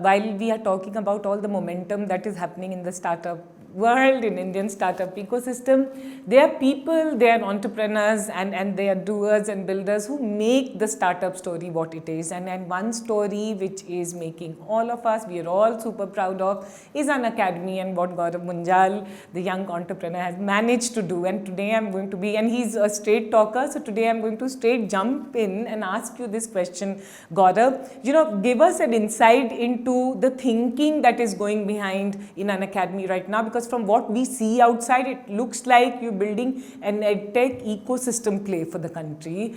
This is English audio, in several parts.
While we are talking about all the momentum that is happening in the startup world, in Indian startup ecosystem, there are people, they are entrepreneurs and they are doers and builders who make the startup story what it is. And one story which is making all of us, we are all super proud of, is Unacademy and what Gaurav Munjal, the young entrepreneur, has managed to do. And today I'm going to be, and he's a straight talker, so today I'm going to straight jump in and ask you this question, Gaurav. Give us an insight into the thinking that is going behind in Unacademy right now, because from what we see outside, it looks like you're building an Edtech ecosystem play for the country,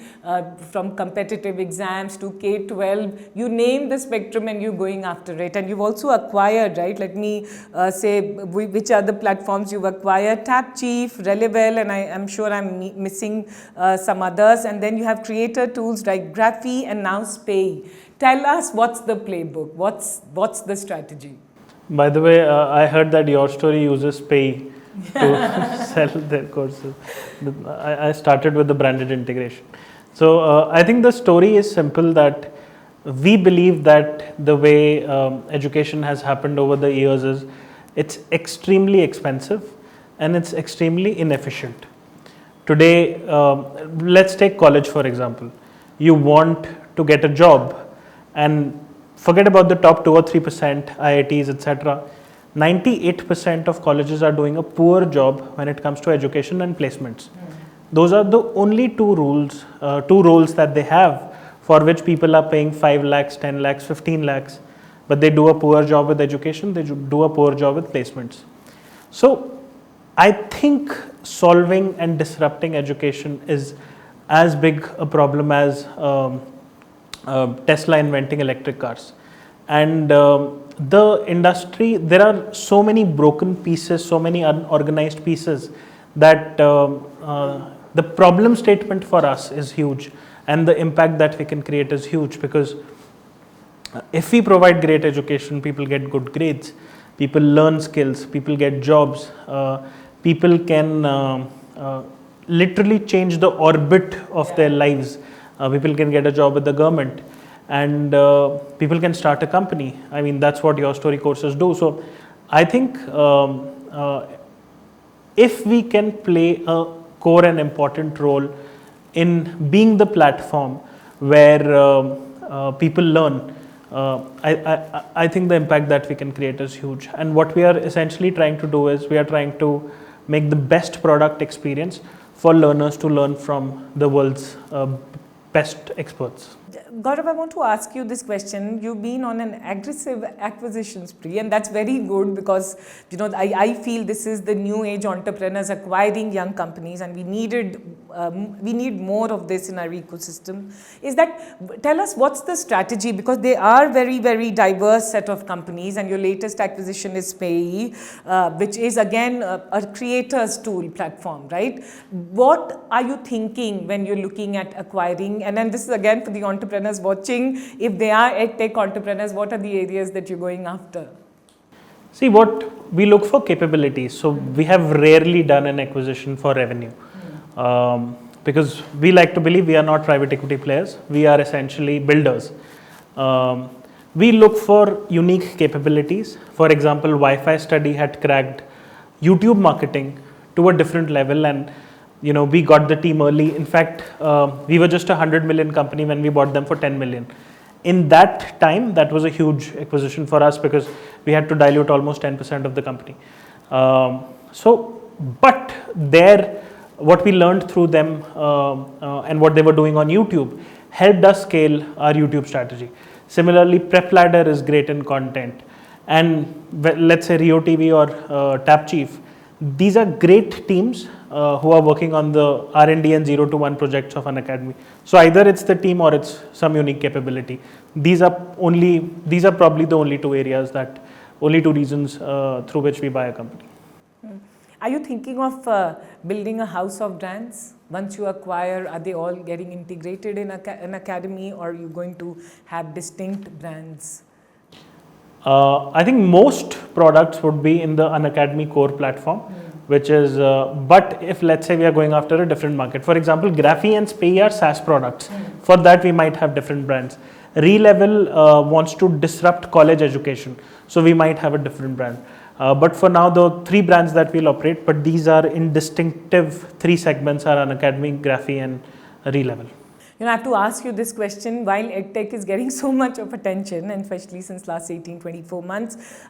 from competitive exams to K-12, you name the spectrum and you're going after it. And you've also acquired, right? Let me say which are the platforms you've acquired: TapChief, Relevel, and I'm sure I'm missing some others. And then you have creator tools like Graphy and now Spay. Tell us, what's the playbook? What's the strategy? By the way, I heard that YourStory uses Pay to sell their courses. I started with the branded integration. So I think the story is simple, that we believe that the way education has happened over the years is it's extremely expensive and it's extremely inefficient. Today, let's take college for example. You want to get a job, and forget about the top 2 or 3%, IITs, etc. 98% of colleges are doing a poor job when it comes to education and placements. Those are the only two roles that they have, for which people are paying 5 lakhs, 10 lakhs, 15 lakhs, but they do a poor job with education, they do a poor job with placements. So I think solving and disrupting education is as big a problem as Tesla inventing electric cars. And the industry, there are so many broken pieces, so many unorganized pieces, that the problem statement for us is huge and the impact that we can create is huge. Because if we provide great education, people get good grades, people learn skills, people get jobs, people can literally change the orbit of their lives. People can get a job with the government, and people can start a company. I mean, that's what YourStory courses do. So I think if we can play a core and important role in being the platform where people learn, I think the impact that we can create is huge. And what we are essentially trying to do is we are trying to make the best product experience for learners to learn from the world's best experts. Gaurav, I want to ask you this question. You've been on an aggressive acquisition spree, and that's very good, because I feel this is the new age entrepreneurs acquiring young companies, and we need more of this in our ecosystem. Tell us, what's the strategy, because they are very, very diverse set of companies, and your latest acquisition is Spay, which is again a creators tool platform, right? What are you thinking when you're looking at acquiring? And then this is again for the entrepreneurs watching, if they are Edtech entrepreneurs, what are the areas that you're going after? See, what we look for capabilities. So we have rarely done an acquisition for revenue, because we like to believe we are not private equity players. We are essentially builders. We look for unique capabilities. For example, Wi-Fi study had cracked YouTube marketing to a different level, and we got the team early. In fact, we were just a 100 million company when we bought them for 10 million. In that time, that was a huge acquisition for us, because we had to dilute almost 10% of the company. But what we learned through them and what they were doing on YouTube helped us scale our YouTube strategy. Similarly, PrepLadder is great in content. And let's say Rio TV or TapChief, these are great teams who are working on the R&D and 0 to 1 projects of Unacademy. So either it's the team or it's some unique capability. These are probably the only two reasons through which we buy a company. Are you thinking of building a house of brands? Once you acquire, are they all getting integrated in an academy, or are you going to have distinct brands? I think most products would be in the Unacademy core platform, which is, but if let's say we are going after a different market, for example, Graphy and Spay are SaaS products. For that, we might have different brands. Relevel wants to disrupt college education. So we might have a different brand. But for now, the 3 brands that we'll operate, but these are in distinctive 3 segments, are Unacademy, Graphy and Relevel. I have to ask you this question. While EdTech is getting so much of attention, and especially since last 18, 24 months,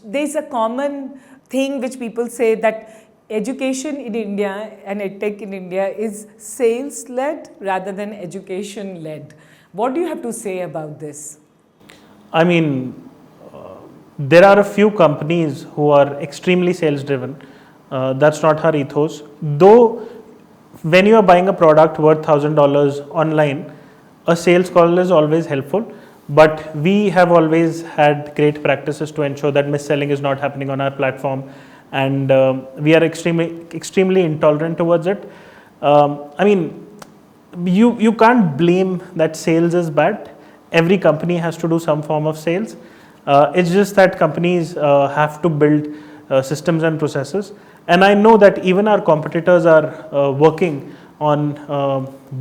there's a common thing which people say that education in India and EdTech in India is sales-led rather than education-led. What do you have to say about this? I mean, there are a few companies who are extremely sales-driven. That's not our ethos. Though, when you are buying a product worth $1,000 online, a sales call is always helpful. But we have always had great practices to ensure that mis-selling is not happening on our platform, and we are extremely intolerant towards it. I mean, you can't blame that sales is bad. Every company has to do some form of sales. It's just that companies have to build systems and processes. And I know that even our competitors are working on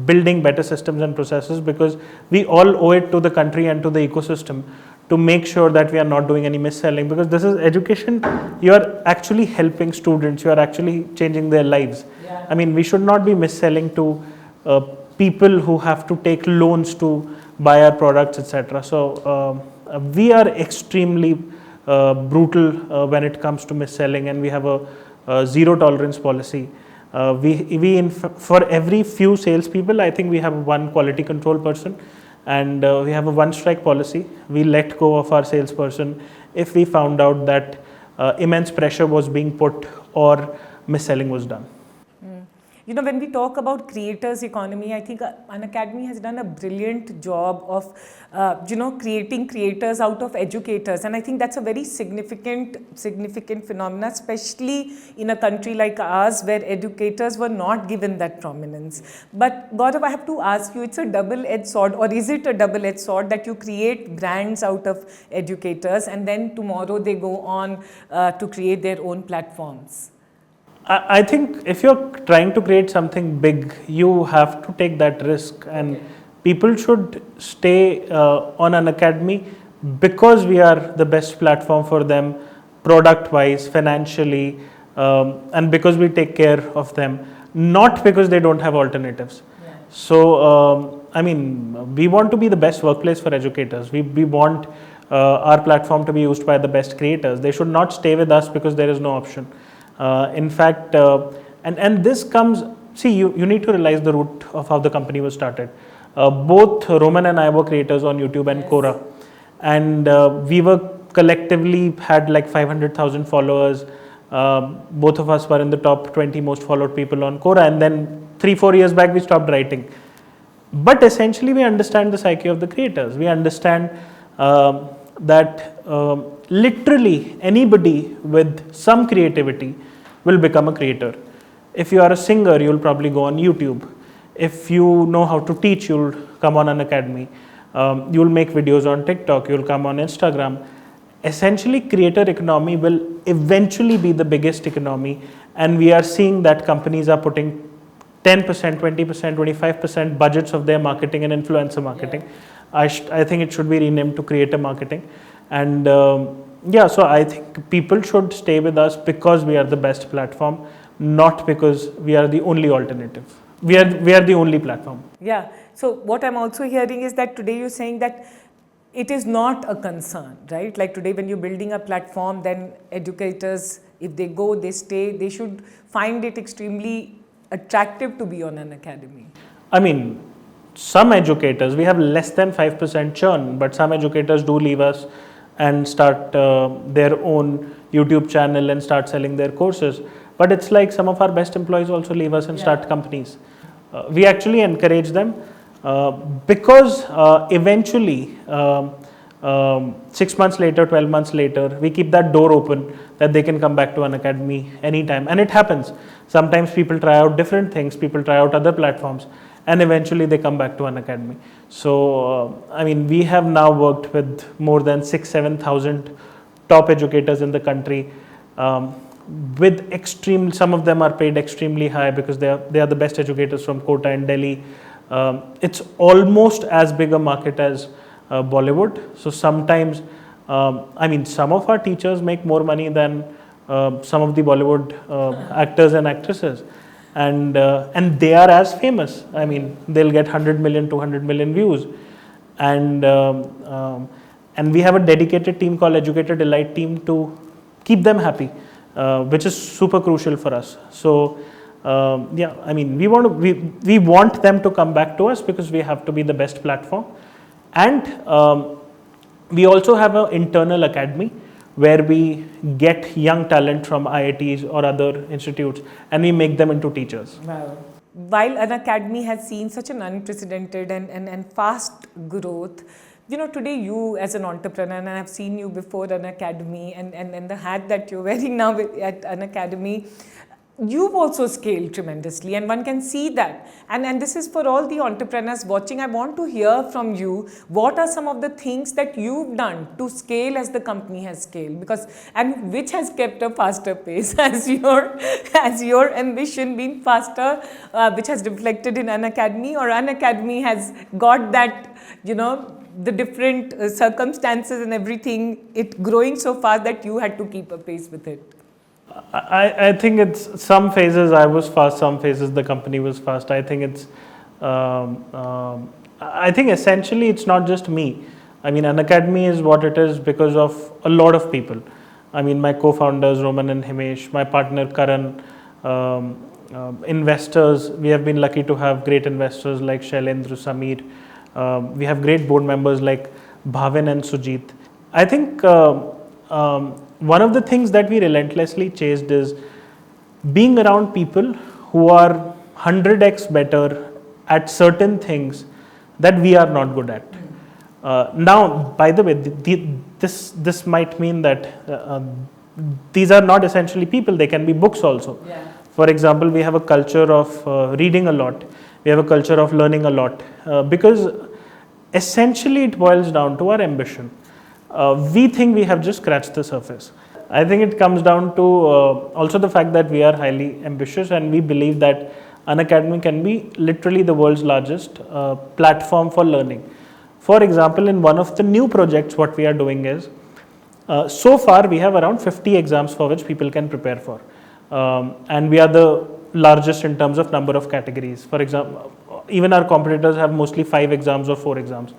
building better systems and processes, because we all owe it to the country and to the ecosystem to make sure that we are not doing any mis-selling, because this is education. You are actually helping students, you are actually changing their lives. Yeah. I mean, we should not be mis-selling to people who have to take loans to buy our products, etc. So we are extremely brutal when it comes to mis-selling, and we have a zero tolerance policy. For every few salespeople, I think we have one quality control person, and we have a 1-strike policy. We let go of our salesperson if we found out that immense pressure was being put or mis-selling was done. When we talk about creators economy, I think Unacademy has done a brilliant job of, creating creators out of educators. And I think that's a very significant phenomenon, especially in a country like ours where educators were not given that prominence. But Gaurav, I have to ask you, it's a double-edged sword, or is it a double-edged sword that you create brands out of educators and then tomorrow they go on to create their own platforms? I think if you're trying to create something big, you have to take that risk, and people should stay on Unacademy because we are the best platform for them, product-wise, financially, and because we take care of them, not because they don't have alternatives. Yeah. So, I mean, we want to be the best workplace for educators. We want our platform to be used by the best creators. They should not stay with us because there is no option. In fact, and this comes, see, you need to realize the root of how the company was started. Both Roman and I were creators on YouTube and Quora, and we were collectively had like 500,000 followers. Both of us were in the top 20 most followed people on Quora, and then 3-4 years back we stopped writing. But essentially we understand the psyche of the creators. We understand that literally anybody with some creativity will become a creator. If you are a singer, you'll probably go on YouTube. If you know how to teach, you'll come on Unacademy. You'll make videos on TikTok, you'll come on Instagram. Essentially, creator economy will eventually be the biggest economy, and we are seeing that companies are putting 10%, 20%, 25% budgets of their marketing and influencer marketing. Yeah. I think it should be renamed to creator marketing. And so I think people should stay with us because we are the best platform, not because we are the only alternative. We are the only platform. Yeah. So what I'm also hearing is that today you're saying that it is not a concern, right? Like today when you're building a platform, then educators, if they go, they stay, they should find it extremely attractive to be on Unacademy. I mean, some educators, we have less than 5% churn, but some educators do leave us and start their own YouTube channel and start selling their courses. But it's like some of our best employees also leave us and start companies. We actually encourage them because eventually 6 months later, 12 months later, we keep that door open that they can come back to Unacademy anytime. And it happens. Sometimes people try out different things, people try out other platforms, and eventually they come back to Unacademy. So, I mean, we have now worked with more than 6,000-7,000 top educators in the country. With extreme, some of them are paid extremely high because they are the best educators from Kota and Delhi. It's almost as big a market as Bollywood. So sometimes, some of our teachers make more money than some of the Bollywood actors and actresses, and they are as famous. They'll get 100 million, 200 million views, and we have a dedicated team called Educator Delight team to keep them happy, which is super crucial for us. So we want them to come back to us because we have to be the best platform. And we also have an internal academy where we get young talent from IITs or other institutes and we make them into teachers. Wow. While Unacademy has seen such an unprecedented and fast growth, today you as an entrepreneur, and I've seen you before Unacademy and the hat that you're wearing now at Unacademy, you've also scaled tremendously, and one can see that. And this is for all the entrepreneurs watching. I want to hear from you, what are some of the things that you've done to scale as the company has scaled, and which has kept a faster pace as your ambition been faster, which has reflected in Unacademy, or Unacademy has got that, the different circumstances and everything, it growing so fast that you had to keep a pace with it? I think it's some phases I was fast, some phases the company was fast. I think it's, I think essentially it's not just me. Unacademy is what it is because of a lot of people. My co-founders Roman and Himesh, my partner Karan, investors. We have been lucky to have great investors like Shailendra, Sameer. We have great board members like Bhavin and Sujit. I think one of the things that we relentlessly chased is being around people who are 100x better at certain things that we are not good at. Now, by the way, this might mean that these are not essentially people, they can be books also. Yeah. For example, we have a culture of reading a lot, we have a culture of learning a lot, because essentially it boils down to our ambition. We think we have just scratched the surface. I think it comes down to also the fact that we are highly ambitious and we believe that Unacademy can be literally the world's largest platform for learning. For example, in one of the new projects, what we are doing is, so far we have around 50 exams for which people can prepare for. And we are the largest in terms of number of categories. For example, even our competitors have mostly 5 exams or 4 exams.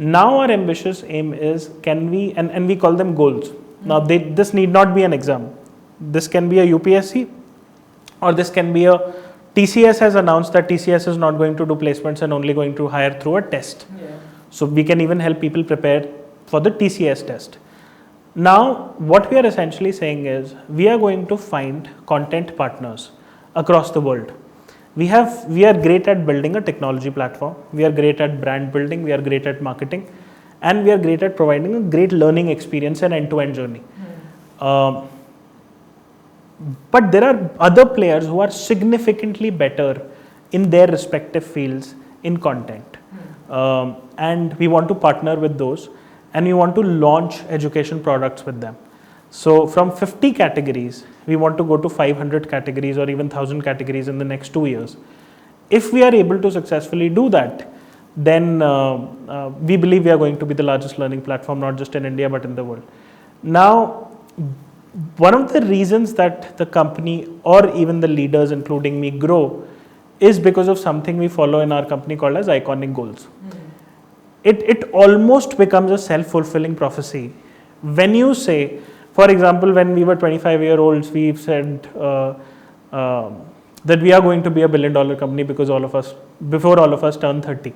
Now our ambitious aim is, can we, and we call them goals. Now this need not be an exam. This can be a UPSC, or this can be a, TCS has announced that TCS is not going to do placements and only going to hire through a test. Yeah. So we can even help people prepare for the TCS test. Now what we are essentially saying is, we are going to find content partners across the world. We are great at building a technology platform, we are great at brand building, we are great at marketing, and we are great at providing a great learning experience and end-to-end journey. But there are other players who are significantly better in their respective fields in content. And we want to partner with those, and we want to launch education products with them. So from 50 categories, we want to go to 500 categories or even 1,000 categories in the next 2 years. If we are able to successfully do that, then we believe we are going to be the largest learning platform, not just in India, but in the world. Now, one of the reasons that the company or even the leaders, including me, grow is because of something we follow in our company called as iconic goals. It almost becomes a self-fulfilling prophecy. When you say, for example, when we were 25-year-olds, we said that we are going to be $1 billion company because before all of us turned 30.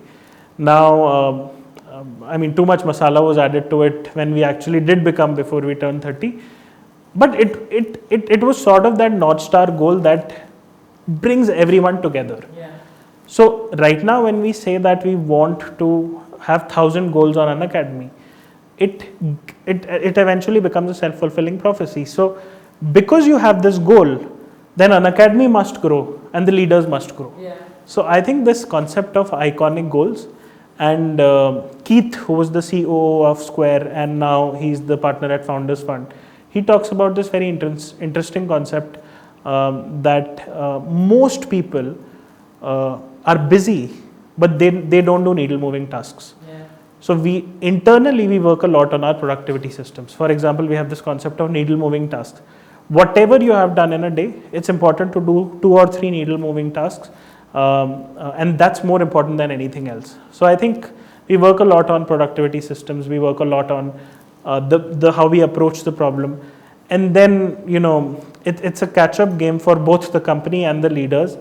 Now, too much masala was added to it when we actually did become before we turned 30. But it was sort of that North Star goal that brings everyone together. Yeah. So right now, when we say that we want to have 1,000 goals on Unacademy, it eventually becomes a self-fulfilling prophecy. So because you have this goal, then Unacademy must grow and the leaders must grow. Yeah. So I think this concept of iconic goals, and Keith, who was the CEO of Square and now he's the partner at Founders Fund, he talks about this very interesting concept that most people are busy, but they don't do needle moving tasks. Yeah. So we internally we work a lot on our productivity systems. For example, we have this concept of needle moving tasks. Whatever you have done in a day, it's important to do 2 or 3 needle moving tasks, and that's more important than anything else. So I think we work a lot on productivity systems. We work a lot on the how we approach the problem, and then it's a catch-up game for both the company and the leaders.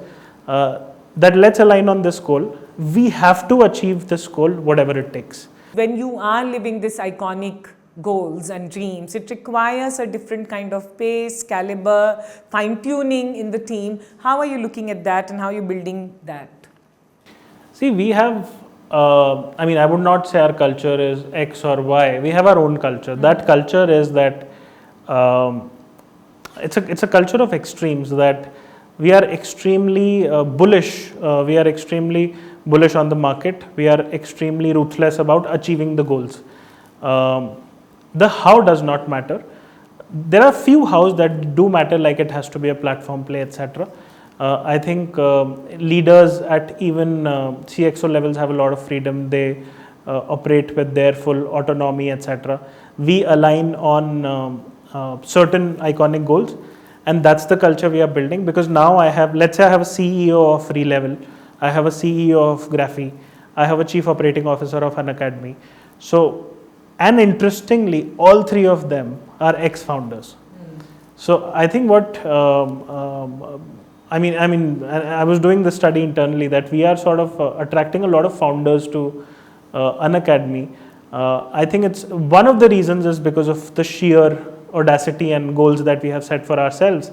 That let's align on this goal. We have to achieve this goal, whatever it takes. When you are living this iconic goals and dreams, it requires a different kind of pace, caliber, fine-tuning in the team. How are you looking at that and how are you building that? See, we have, I would not say our culture is X or Y. We have our own culture. That culture is that it's a culture of extremes, that we are extremely bullish. We are extremely bullish on the market. We are extremely ruthless about achieving the goals. The how does not matter. There are few hows that do matter, like it has to be a platform play, etc. I think leaders at even CXO levels have a lot of freedom. They operate with their full autonomy, etc. We align on certain iconic goals, and that's the culture we are building. Because now let's say I have a CEO of Relevel, I have a CEO of Graphy, I have a chief operating officer of Unacademy. And interestingly, all 3 of them are ex-founders. So I think I was doing this study internally that we are sort of attracting a lot of founders to Unacademy. I think it's one of the reasons is because of the sheer audacity and goals that we have set for ourselves.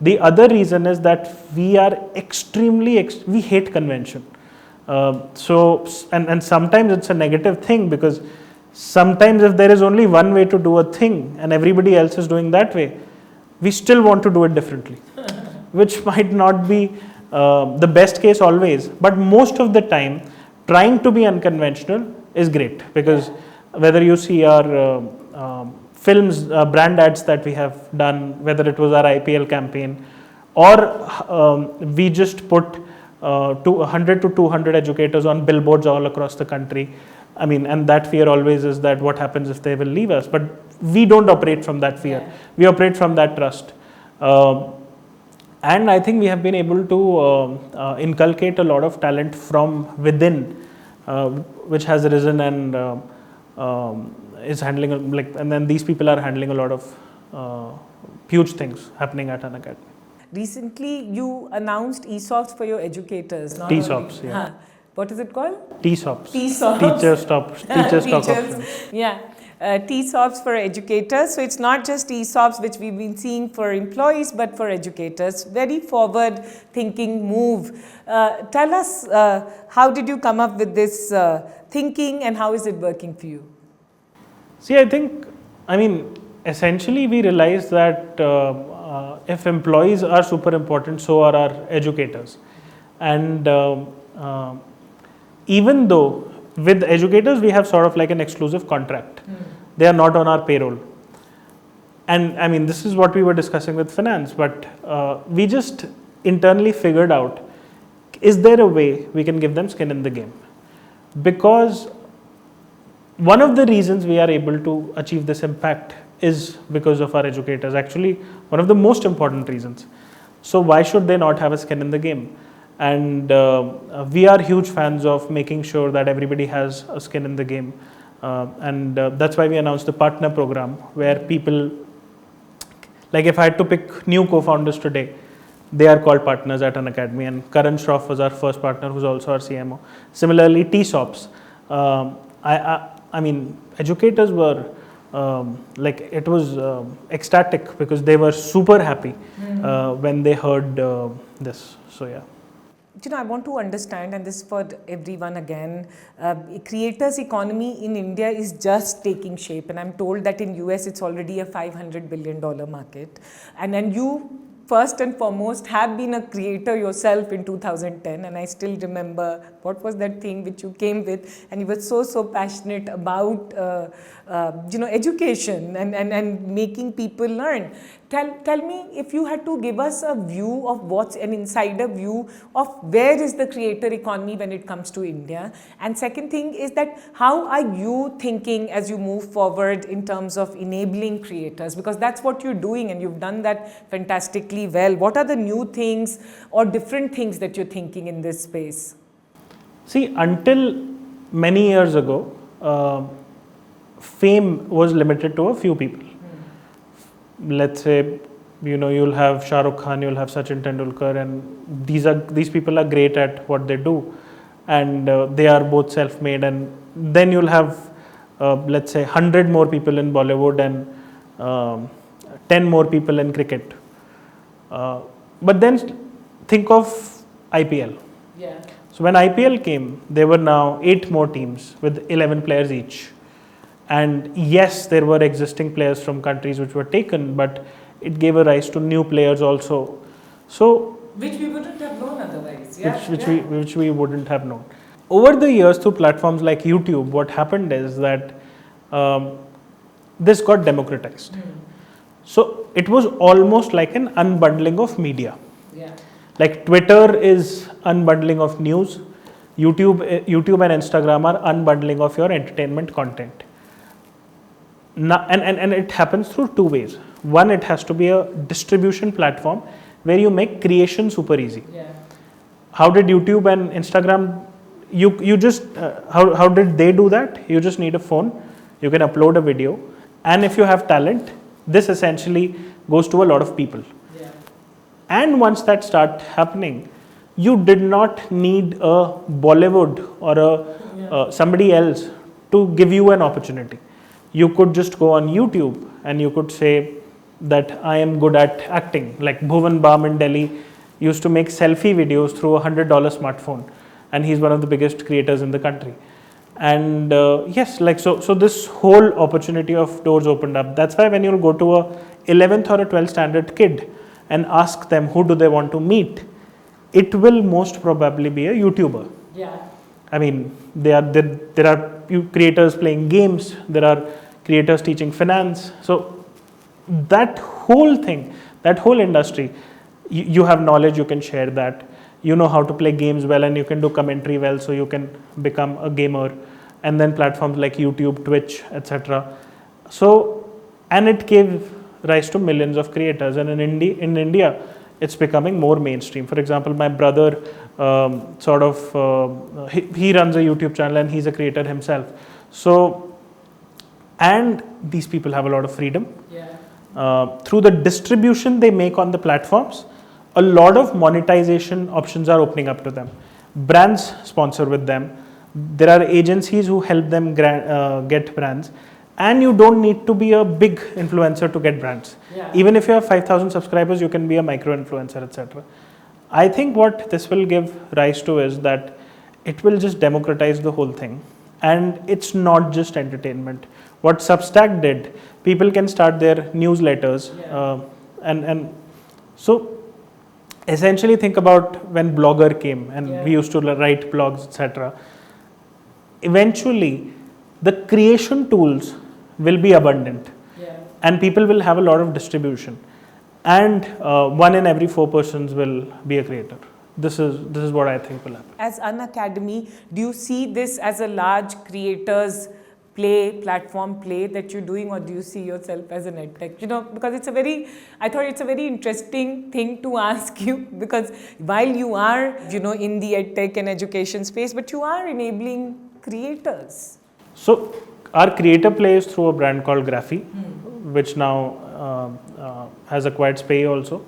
The other reason is that we are we hate convention. And sometimes it's a negative thing, because sometimes if there is only one way to do a thing and everybody else is doing that way, we still want to do it differently, which might not be the best case always. But most of the time, trying to be unconventional is great, because whether you see our films, brand ads that we have done, whether it was our IPL campaign, or we just put 100 to 200 educators on billboards all across the country. And that fear always is that what happens if they will leave us. But we don't operate from that fear. Yeah. We operate from that trust. And I think we have been able to inculcate a lot of talent from within, which has risen and is handling, and then these people are handling a lot of huge things happening at Unacademy. Recently, you announced ESOPs for your educators. ESOPs, yeah. Huh. What is it called? TSOPs. Teacher stock options. Yeah. TSOPs for educators. So it's not just ESOPs which we've been seeing for employees, but for educators. Very forward thinking move. Tell us, how did you come up with this thinking, and how is it working for you? See, essentially we realized that if employees are super important, so are our educators. And even though with educators we have sort of like an exclusive contract, they are not on our payroll. And this is what we were discussing with finance, but we just internally figured out, is there a way we can give them skin in the game? Because one of the reasons we are able to achieve this impact is because of our educators. Actually, one of the most important reasons. So why should they not have a skin in the game? And we are huge fans of making sure that everybody has a skin in the game. And that's why we announced the partner program, where people, like if I had to pick new co-founders today, they are called partners at Unacademy. And Karan Shroff was our first partner, who's also our CMO. Similarly, TSOPs. Educators were it was ecstatic, because they were super happy when they heard this. So yeah. I want to understand, and this is for everyone again, creators economy in India is just taking shape, and I'm told that in US it's already a $500 billion market. And then you first and foremost have been a creator yourself in 2010, and I still remember what was that thing which you came with, and you were so passionate about education and making people learn. Tell me, if you had to give us a view of what's an insider view of where is the creator economy when it comes to India. And second thing is that how are you thinking as you move forward in terms of enabling creators? Because that's what you're doing and you've done that fantastically well. What are the new things or different things that you're thinking in this space? See, until many years ago, fame was limited to a few people. Let's say, you'll have Shah Rukh Khan, you'll have Sachin Tendulkar, and these people are great at what they do, and they are both self-made. And then you'll have, let's say, 100 more people in Bollywood and 10 more people in cricket. But then think of IPL. Yeah. So when IPL came, there were now 8 more teams with 11 players each. And yes, there were existing players from countries which were taken, but it gave a rise to new players also. So which we wouldn't have known otherwise. Yeah. Which we wouldn't have known. Over the years, through platforms like YouTube, what happened is that this got democratized. So it was almost like an unbundling of media. Yeah. Like Twitter is unbundling of news, YouTube and Instagram are unbundling of your entertainment content. Now, and it happens through 2 ways. One, it has to be a distribution platform where you make creation super easy. Yeah. How did YouTube and Instagram, you just, how did they do that? You just need a phone, you can upload a video, and if you have talent, this essentially goes to a lot of people. Yeah. And once that started happening, you did not need a Bollywood or somebody else to give you an opportunity. You could just go on YouTube and you could say that I am good at acting. Like Bhuvan Bam in Delhi used to make selfie videos through a $100 smartphone, and he's one of the biggest creators in the country. And yes, like so this whole opportunity of doors opened up. That's why when you'll go to a 11th or a 12th standard kid and ask them who do they want to meet, it will most probably be a YouTuber. Yeah. I mean, there are creators playing games, there are creators teaching finance. So that whole thing, that whole industry, you have knowledge, you can share that. You know how to play games well and you can do commentary well, so you can become a gamer. And then platforms like YouTube, Twitch, etc. So, and it gave rise to millions of creators. And in India, it's becoming more mainstream. For example, my brother he runs a YouTube channel and he's a creator himself. So, and these people have a lot of freedom. Yeah. Through the distribution they make on the platforms, a lot of monetization options are opening up to them. Brands sponsor with them. There are agencies who help them get brands. And you don't need to be a big influencer to get brands. Yeah. Even if you have 5,000 subscribers, you can be a micro influencer, etc. I think what this will give rise to is that it will just democratize the whole thing. And it's not just entertainment. What Substack did, people can start their newsletters. Yeah. And so essentially think about when Blogger came and we used to write blogs, etc. Eventually, the creation tools will be abundant, and people will have a lot of distribution, and 1 in every 4 persons will be a creator. This is what I think will happen. As Unacademy, do you see this as a large creators platform play that you're doing, or do you see yourself as an Edtech? Because I thought it's a very interesting thing to ask you, because while you are, in the Edtech and education space, but you are enabling creators. So our creator play is through a brand called Graphy, which now has acquired Spay also.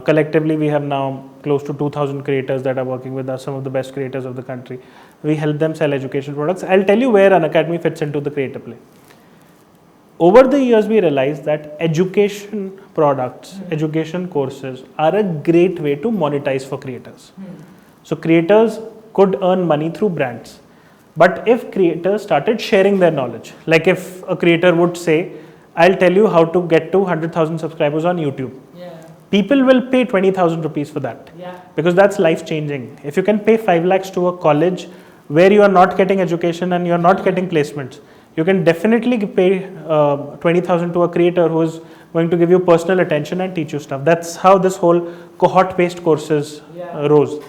Collectively, we have now close to 2,000 creators that are working with us, some of the best creators of the country. We help them sell education products. I'll tell you where Unacademy fits into the creator play. Over the years, we realized that education products, education courses are a great way to monetize for creators. So creators could earn money through brands. But if creators started sharing their knowledge, like if a creator would say, I'll tell you how to get to 100,000 subscribers on YouTube. People will pay 20,000 rupees for that, because that's life changing. If you can pay 5 lakhs to a college where you are not getting education and you are not getting placements, you can definitely pay 20,000 to a creator who is going to give you personal attention and teach you stuff. That's how this whole cohort-based courses rose.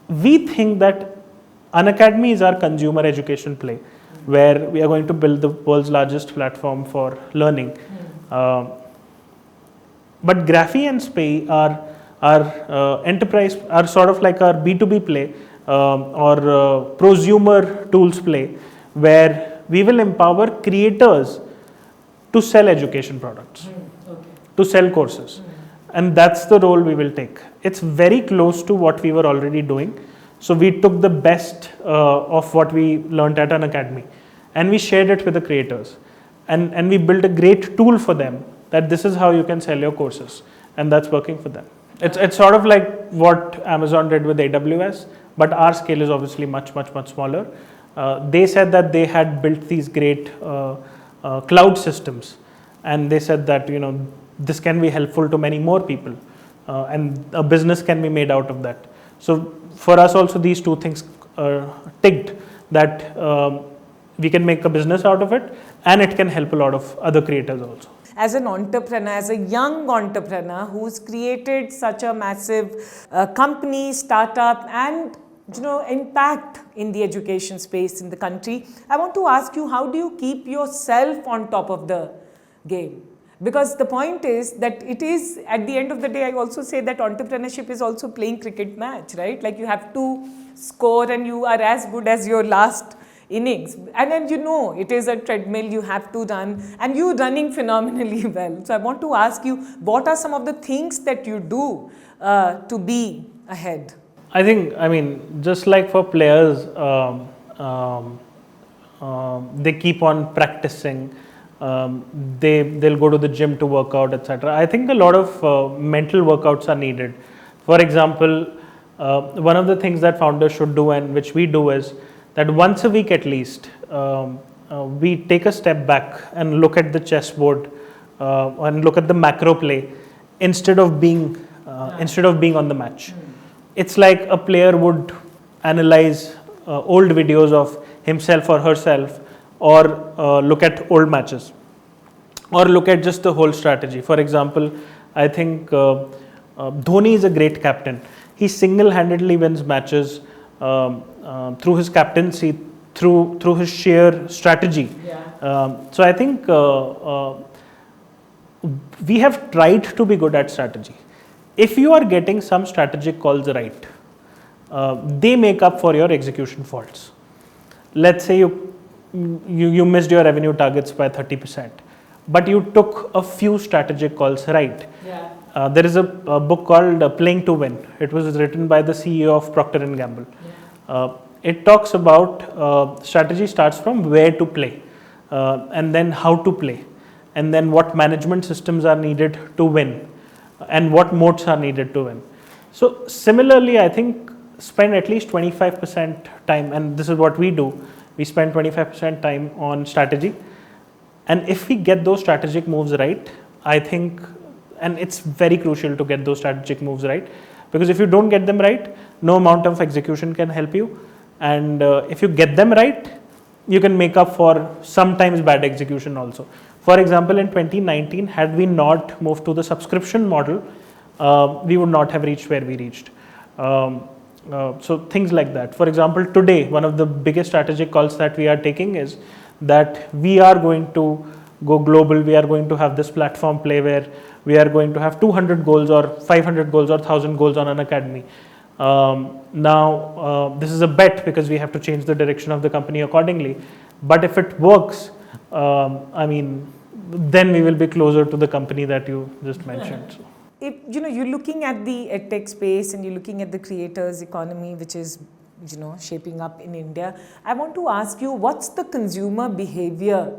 We think that Unacademy is our consumer education play, where we are going to build the world's largest platform for learning. But Graphy and Spay are enterprise, are sort of like our B2B play or prosumer tools play, where we will empower creators to sell education products, to sell courses. And that's the role we will take. It's very close to what we were already doing. So we took the best of what we learned at Unacademy and we shared it with the creators. And we built a great tool for them that this is how you can sell your courses. And that's working for them. It's sort of like what Amazon did with AWS, but our scale is obviously much smaller. They said that they had built these great cloud systems, and they said that this can be helpful to many more people, and a business can be made out of that. So for us also these two things ticked, that we can make a business out of it, and it can help a lot of other creators also. As an entrepreneur, as a young entrepreneur who's created such a massive company, startup, and impact in the education space in the country, I want to ask you, how do you keep yourself on top of the game? Because the point is that it is, at the end of the day, I also say that entrepreneurship is also playing cricket match, right? Like you have to score and you are as good as your last innings. And then it is a treadmill, you have to run, and you're running phenomenally well. So I want to ask you, what are some of the things that you do to be ahead? I mean, just like for players, they keep on practicing. They'll go to the gym to work out, etc. I think a lot of mental workouts are needed. For example, one of the things that founders should do, and which we do, is that once a week at least, we take a step back and look at the chessboard and look at the macro play instead of being on the match. It's like a player would analyze old videos of himself or herself, or look at old matches, or look at just the whole strategy. For example, I think Dhoni is a great captain. He single-handedly wins matches through his captaincy, through his sheer strategy. So I think we have tried to be good at strategy. If you are getting some strategic calls right, they make up for your execution faults. Let's say you missed your revenue targets by 30%, but you took a few strategic calls right. There is a book called Playing to Win. It was written by the CEO of Procter & Gamble. It talks about strategy starts from where to play, and then how to play, and then what management systems are needed to win, and what modes are needed to win. So similarly, I think spend at least 25% time, and this is what we do. We spend 25% time on strategy, and if we get those strategic moves right, I think, and it's very crucial to get those strategic moves right, because if you don't get them right, no amount of execution can help you, and if you get them right, you can make up for sometimes bad execution also. For example, in 2019, had we not moved to the subscription model, we would not have reached where we reached. So things like that. For example, today, one of the biggest strategic calls that we are taking is that we are going to go global. We are going to have this platform play where we are going to have 200 goals or 500 goals or 1000 goals on Unacademy. Now, this is a bet because we have to change the direction of the company accordingly. But if it works, then we will be closer to the company that you just mentioned. So. If you're looking at the edtech space and you're looking at the creators economy, which is shaping up in India, I want to ask you, what's the consumer behavior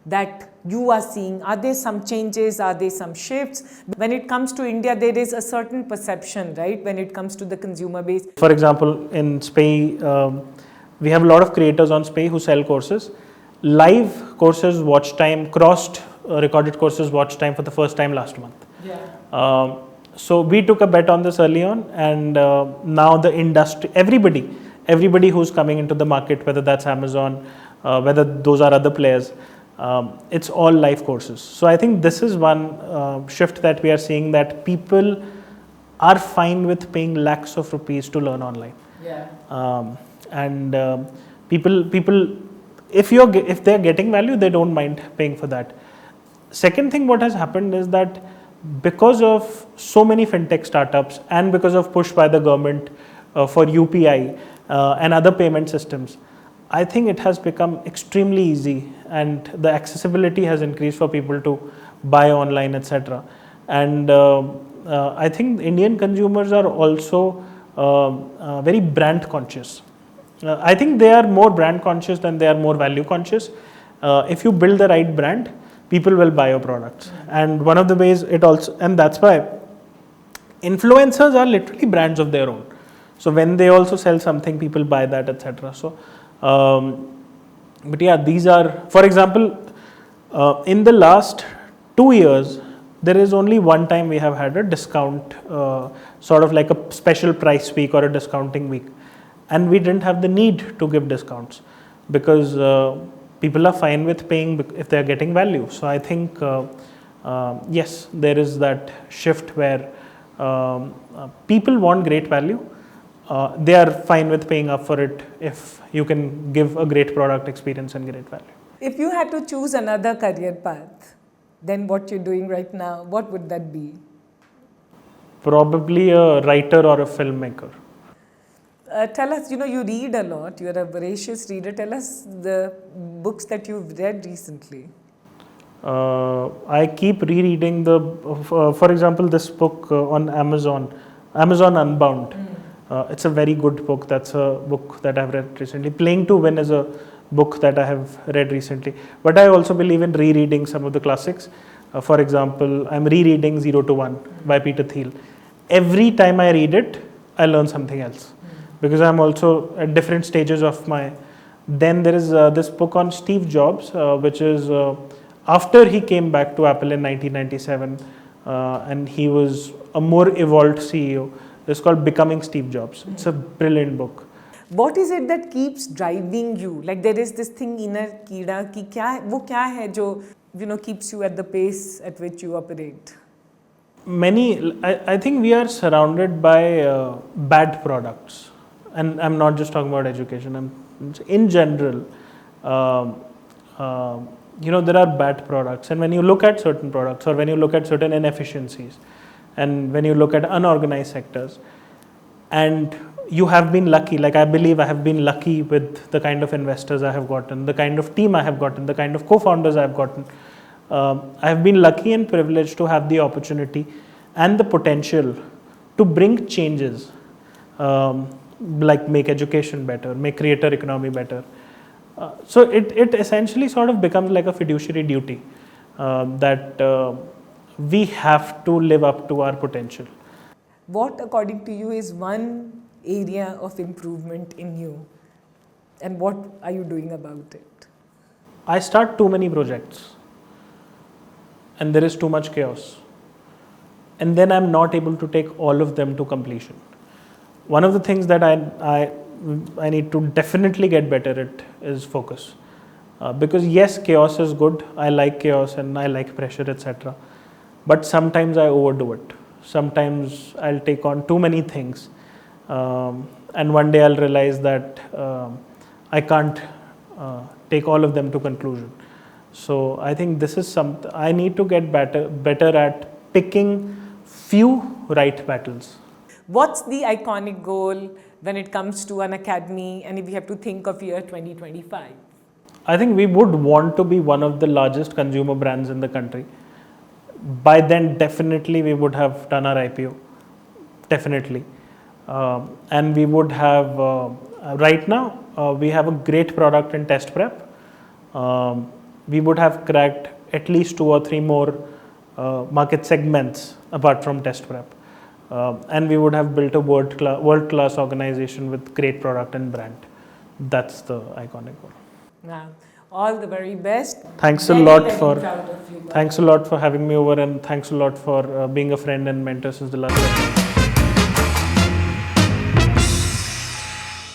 that you are seeing? Are there some changes? Are there some shifts? When it comes to India, there is a certain perception, right, when it comes to the consumer base. For example, in Spay, we have a lot of creators on Spay who sell courses. Live courses watch time crossed recorded courses watch time for the first time last month. So we took a bet on this early on, and now the industry, everybody who's coming into the market, whether that's Amazon, whether those are other players, it's all live courses. So I think this is one shift that we are seeing, that people are fine with paying lakhs of rupees to learn online. And people, if they're getting value, they don't mind paying for that. Second thing, what has happened is that because of so many fintech startups and because of push by the government for UPI and other payment systems, I think it has become extremely easy, and the accessibility has increased for people to buy online, etc. And I think Indian consumers are also very brand conscious. I think they are more brand conscious than they are more value conscious. If you build the right brand, people will buy your products. And one of the ways it also, and that's why influencers are literally brands of their own. So when they also sell something, people buy that, etc. So, but yeah, these are, for example, in the last 2 years, there is only one time we have had a discount, sort of like a special price week or a discounting week. And we didn't have the need to give discounts because people are fine with paying if they are getting value. So I think, yes, there is that shift where people want great value. They are fine with paying up for it if you can give a great product experience and great value. If you had to choose another career path than what you're doing right now, what would that be? Probably a writer or a filmmaker. Tell us, you read a lot, you're a voracious reader. Tell us the books that you've read recently. I keep rereading for example, this book on Amazon Unbound. It's a very good book. That's a book that I've read recently. Playing to Win is a book that I have read recently. But I also believe in rereading some of the classics. For example, I'm rereading 0 to 1 by Peter Thiel. Every time I read it, I learn something else. Because I'm also at different stages of my... Then there is this book on Steve Jobs, which is after he came back to Apple in 1997, and he was a more evolved CEO. It's called Becoming Steve Jobs. It's a brilliant book. What is it that keeps driving you? Like there is this thing, inner keeda, ki wo kya hai jo, keeps you at the pace at which you operate? I think we are surrounded by bad products. And I'm not just talking about education. In general, there are bad products. And when you look at certain products, or when you look at certain inefficiencies, and when you look at unorganized sectors, and you have been lucky, like I believe I have been lucky with the kind of investors I have gotten, the kind of team I have gotten, the kind of co-founders I have gotten. I have been lucky and privileged to have the opportunity and the potential to bring changes, like make education better, make creator economy better. So it essentially sort of becomes like a fiduciary duty that we have to live up to our potential. What, according to you, is one area of improvement in you? And what are you doing about it? I start too many projects and there is too much chaos. And then I'm not able to take all of them to completion. One of the things that I need to definitely get better at is focus. Because yes, chaos is good. I like chaos and I like pressure, etc. But sometimes I overdo it. Sometimes I'll take on too many things. And one day I'll realize that I can't take all of them to conclusion. So I think this is something I need to get better at picking few right battles. What's the iconic goal when it comes to Unacademy, and if we have to think of year 2025? I think we would want to be one of the largest consumer brands in the country. By then, definitely we would have done our IPO. Definitely. And we would have, right now, we have a great product in test prep. We would have cracked at least 2 or 3 more market segments apart from test prep. And we would have built a world-class organization with great product and brand. That's the iconic goal. Wow. All the very best. Thanks a lot for having me over, and thanks a lot for being a friend and mentor since the last time.